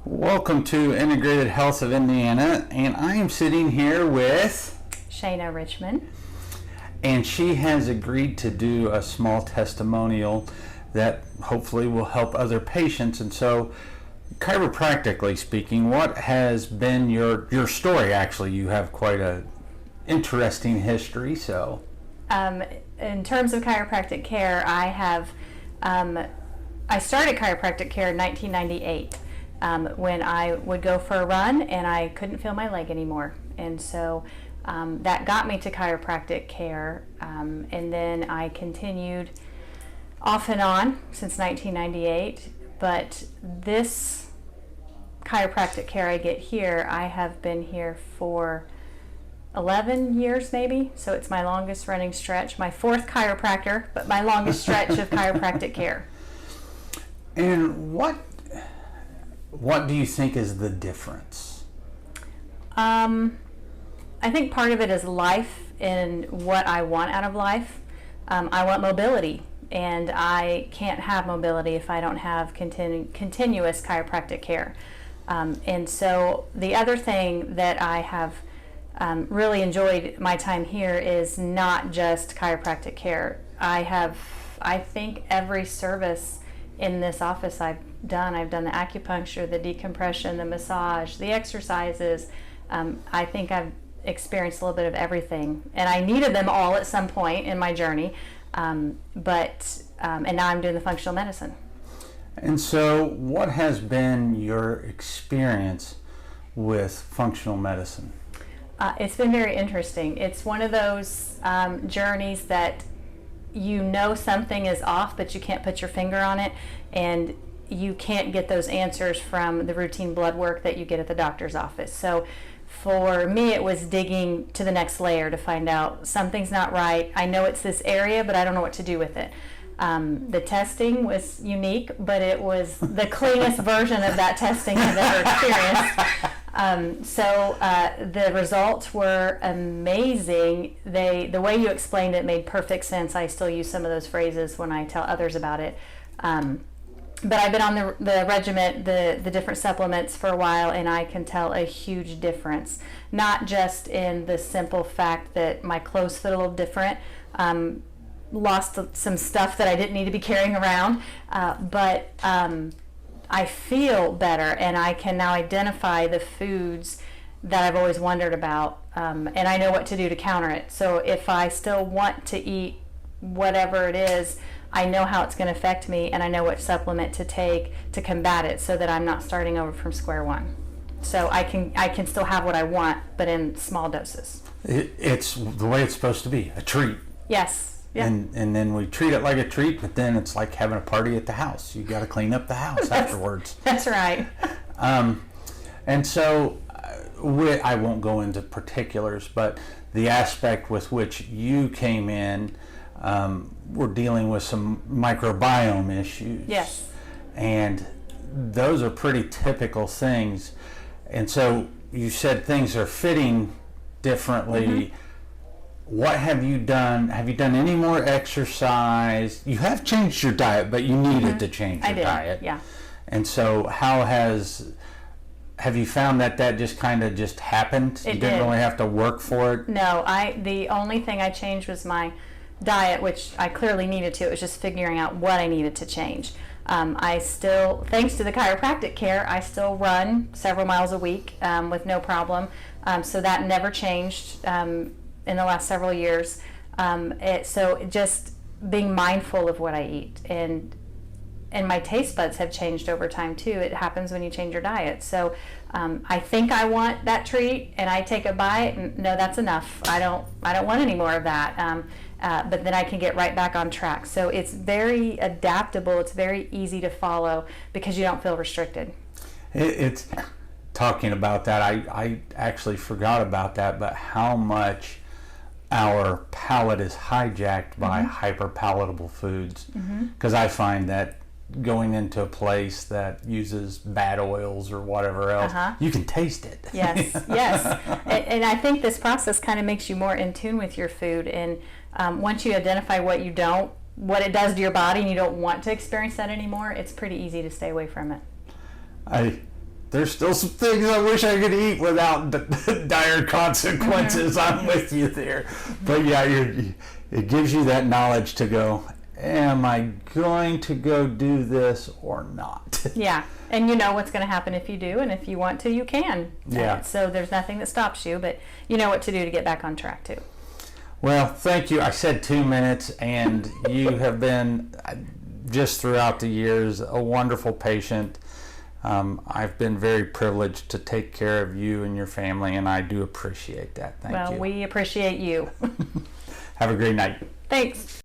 Welcome to Integrated Health of Indiana, and I am sitting here with Shana Richmond. And she has agreed to do a small testimonial that hopefully will help other patients. And so, chiropractically speaking, what has been your story? Actually, you have quite a interesting history. So, In terms of chiropractic care, I started chiropractic care in 1998 when I would go for a run and I couldn't feel my leg anymore, and so that got me to chiropractic care, and then I continued off and on since 1998. But this chiropractic care I get here, I have been here for 11 years maybe, so it's my longest running stretch, my fourth chiropractor, but my longest stretch of chiropractic care. And what do you think is the difference? I think part of it is life and what I want out of life. I want mobility, and I can't have mobility if I don't have continuous chiropractic care. And so the other thing that I have really enjoyed my time here is not just chiropractic care. I think every service in this office I've done the acupuncture, the decompression, the massage, the exercises. I think I've experienced a little bit of everything, and I needed them all at some point in my journey. And now I'm doing the functional medicine. And so, what has been your experience with functional medicine? It's been very interesting. It's one of those journeys that you know something is off, but you can't put your finger on it, and you can't get those answers from the routine blood work that you get at the doctor's office. So for me, it was digging to the next layer to find out something's not right. I know it's this area, but I don't know what to do with it. The testing was unique, but it was the cleanest version of that testing I've ever experienced. So the results were amazing. The way you explained it made perfect sense. I still use some of those phrases when I tell others about it. But I've been on the regimen, the different supplements for a while, and I can tell a huge difference. Not just in the simple fact that my clothes fit a little different, lost some stuff that I didn't need to be carrying around, but I feel better, and I can now identify the foods that I've always wondered about, and I know what to do to counter it. So if I still want to eat whatever it is, I know how it's going to affect me, and I know what supplement to take to combat it, so that I'm not starting over from square one. So I can still have what I want, but in small doses. It's the way it's supposed to be, a treat. Yes. Yeah. And then we treat it like a treat, but then it's like having a party at the house. You got to clean up the house afterwards. That's right. And so I won't go into particulars, but the aspect with which you came in, we're dealing with some microbiome issues. Yes. And those are pretty typical things. And so you said things are fitting differently. Mm-hmm. What have you done? Have you done any more exercise? You have changed your diet, but you needed to change your diet. Yeah. And so have you found that just kind of just happened? You didn't really have to work for it? No, the only thing I changed was my diet, which I clearly needed to. It was just figuring out what I needed to change. I still, thanks to the chiropractic care, I still run several miles a week with no problem. So that never changed in the last several years. So just being mindful of what I eat, and my taste buds have changed over time too. It happens when you change your diet. So I think I want that treat, and I take a bite, and no, that's enough. I don't want any more of that. But then I can get right back on track. So it's very adaptable. It's very easy to follow because you don't feel restricted. It's talking about that. I actually forgot about that, but how much our palate is hijacked by hyper-palatable foods. Because I find that going into a place that uses bad oils or whatever else, you can taste it. Yes, yes. And I think this process kind of makes you more in tune with your food. And once you identify what it does to your body, and you don't want to experience that anymore, it's pretty easy to stay away from it. there's still some things I wish I could eat without dire consequences. I'm with you there. But yeah, it gives you that knowledge to go, am I going to go do this or not? Yeah, and you know what's going to happen if you do, and if you want to, you can. Yeah. So there's nothing that stops you, but you know what to do to get back on track too. Well, thank you. I said 2 minutes, and you have been, just throughout the years, a wonderful patient. I've been very privileged to take care of you and your family, and I do appreciate that. Thank you. Well, we appreciate you. Have a great night. Thanks.